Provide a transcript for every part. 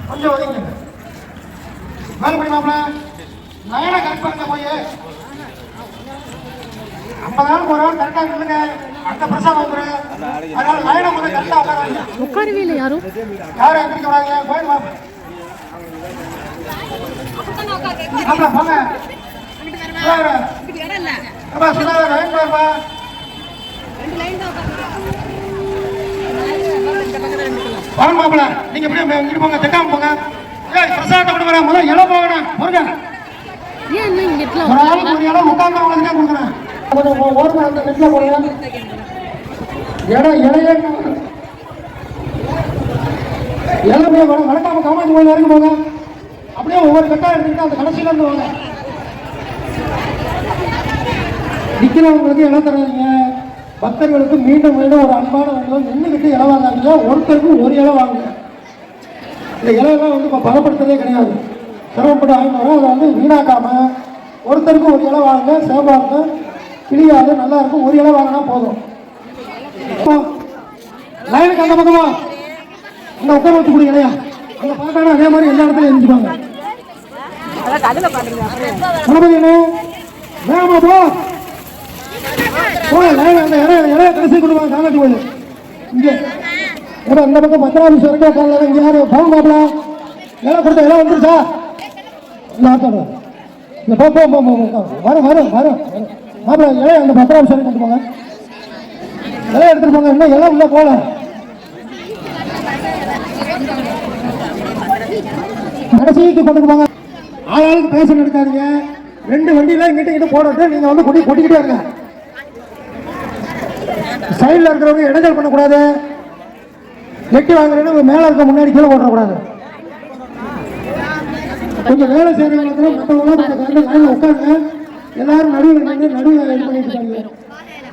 கொஞ்சம் ஒதுங்க. வேலை பண்ணி மாப்பிள லைனை கரெக்ட் பண்ணுங்க. போய் 50 நாள் போகிறோம் கரெக்டாக இல்லைங்க. அந்த பிரசாதம் வந்துடும். அதனால லைனை முதல்ல கரெக்டாக உட்காருவாங்க. உட்காரவே இல்லை யாரும் எந்திரிக்க வராங்க. போய் மாப்பிள போங்க. வாங்க மாப்பிள நீங்க எப்படி இங்கிட்டு போங்க. தெக்காம போங்க. பிரசாதத்தை கொண்டு வர முதல்ல இலை போகணும். முருங்க ஒரு ஆளுக்கு ஒரு இலை உட்காந்து அவங்களுக்கு தான் கொடுக்குறேன். ஓரமாக அந்த நெட்டில் போடுங்க. இலையே வளர்க்காம காமாட்சி கோயில் வரைக்கும் போங்க. அப்படியே ஒவ்வொரு கட்டா எடுத்துக்கிட்டு அந்த கடைசியில இருந்து வாங்க. நிக்கிறவங்களுக்கு இலை தராதீங்க. பக்தர்களுக்கு மீண்டும் மீண்டும் ஒரு அன்பான வேண்டும். நின்றுக்கிட்டு இலை வாங்காதீங்க. ஒருத்தருக்கு ஒரு இலை வாங்குங்க. இந்த இலையெல்லாம் வந்து இப்போ பதப்படுத்துறதே கிடையாது. சிரமப்பட்டு வாங்கிட்டு வரோம். அதை வந்து வீணாக்காம ஒருத்தருக்கு ஒரு இலை வாங்க. சேவாங்க கிளியாது நல்லா இருக்கும். ஒரு இலை வாங்கினா போதும். லைனுக்கு அந்த பக்கமா அங்கே உட்கார வச்சு கூடிய இலையா அங்கே பார்க்கணும். அதே மாதிரி எல்லா இடத்துலையும் எழுந்திருப்பாங்க. வேகமா போ. அந்த இலைய கடைசி கொடுப்பாங்க. காமாட்சி கோயில் இங்கே இந்த பக்கம் பத்திராபிஷம் இருக்கா காலையில். இங்கே யாரு பவன் மாப்பிள இலை கொடுத்த இலை வந்துருச்சா? வரும் வரும் வரும் மாப்பிள இலைய அந்த பத்திராபிஷம் கொண்டு போங்க. இலைய எடுத்துட்டு போங்க. இன்னும் இலை உள்ள போல. கடைசிக்கு கொண்டு போங்க. ஆளாளுக்கு பேச எடுக்காதீங்க. 2 வண்டியில இங்கிட்ட போடுறது. நீங்க வந்து கொட்டிக்கிட்டே இருங்க. சைடில் இருக்கிறவங்க இடைஞ்சல் பண்ணக்கூடாது. வெட்டி வாங்குறேன்னு மேல இருக்க முன்னாடி கீழே போடக்கூடாது. கொஞ்சம் வேலை செய்யறவங்க மற்றவங்க லைன்ல உட்காருங்க. எல்லாரும் நடுவில் நடுவில் இது பண்ணிட்டு இருக்காங்க.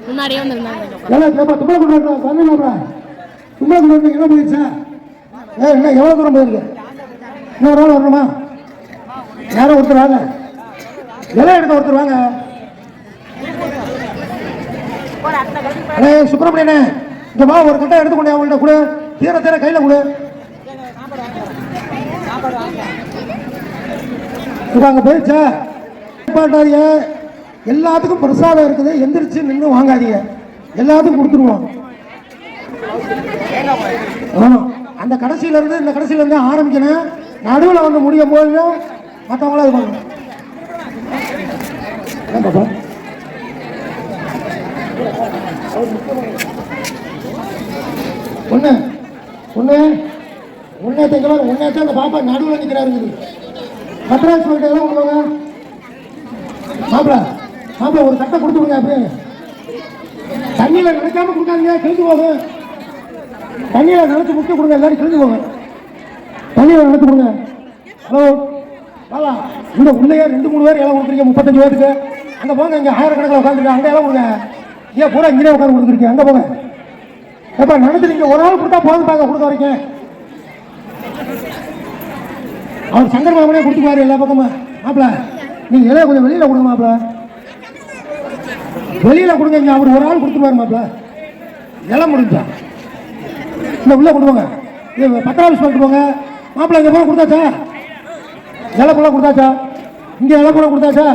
தும்பளை கொண்டு வரணும். தும்பளை கொண்டு வந்து எவ்வளோ போயிடுச்சா? என்ன எவ்வளோ தூரம் போயிருக்கு? இன்னொரு நாள் வரணுமா? யாரும் ஒருத்தர் வாங்க. இலை எடுக்க ஒருத்தர் வாங்க. சுப்பிரமணியனே இந்த மா ஒரு கட்டை எடுத்துக்கொண்டே அவங்கள்ட்ட கொடு. தீர கையில் கொடு. இப்போ அங்கே போயிடுச்சா? பாட்டாதிய எல்லாத்துக்கும் பிரசாதம் இருக்குது. எந்திரிச்சு நின்று வாங்காதீங்க. எல்லாத்துக்கும் கொடுத்துருவோம். ஆமாம் அந்த கடைசியிலேருந்து இந்த கடைசியிலேருந்து ஆரம்பிக்கணும். நடுவில் வந்து முடியும் போது மற்றவங்களாம் இது பண்ணணும். பாப்பா ஒன்று ஒன்று உன்னேற்ற உன்னேற்ற அந்த பாப்பா நடுவில் நிற்கிறாருங்குது. பத்ராஜ் சொல்லிட்டு எல்லாம் கொடுங்க. மாப்பிள ஒரு கட்டை கொடுத்து விடுங்க. அப்படியே தண்ணியில் நினைக்காம கொடுக்காதீங்க. கிழிஞ்சு போகும். தண்ணியில் நினைச்சு முக்கிய கொடுங்க. எல்லாரும் கிழிஞ்சு போங்க. தண்ணியில் நினைச்சு கொடுங்க. ஹலோ வாவா. இந்த உள்ளே 2-3 பேர் இலை கொடுத்துருக்கீங்க. 35 பேருக்கு. அங்கே போங்க. இங்கே ஆயிரக்கணக்கில் உட்காந்துருக்கேன். அங்கே இலை கொடுங்க. ஏன் பூரா இங்கே உட்காந்து கொடுத்துருக்கீங்க. அங்கே போங்க. எப்போ நினைச்சிருக்கீங்க ஒரு ஆள் கொடுத்தா போதும். பாக்க கொடுக்க வரைக்கும் அவர் சங்கர் மாமனே கொடுத்துக்குவாரு எல்லா பக்கமா. மாப்பிள நீங்க இலைய கொஞ்சம் வெளியில கொடுங்க. மாப்பிள வெளியில கொடுங்க. அவர் ஒரு ஆள் கொடுத்துருவாரு. மாப்பிள இலை முடிஞ்சா இந்த உள்ள கொடுவாங்க. பத்திராபிஷ் பண்ணிட்டு போங்க. மாப்பிள இங்க போக கொடுத்தாச்சா? இலை போல கொடுத்தாச்சா? இங்க இலை போல கொடுத்தாச்சா?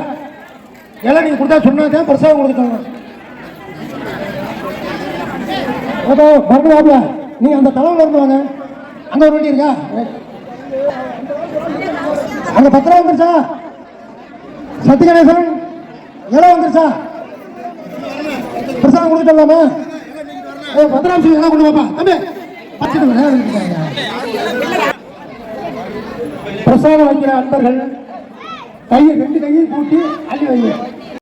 இலை நீங்க கொடுத்தா சொன்னாதான் பிரசாதம் கொடுத்துட்டாங்க. மாப்பிள நீங்க அந்த தலைவல இருந்து வாங்க. அங்க ஒரு வண்டி இருக்கா? அங்க பத்திரம் வந்துருச்சா? சத்தியகணேசன் இலை வந்துருச்சா? பிரசாதம் கொடுத்துடலாமா? பத்திராம்சம் எல்லாம் கொண்டு வாப்பா தம்பி. பிரசாதம் வைக்கிற அன்பர்கள் கையை 2 கையை கூட்டி அள்ளி வைங்க.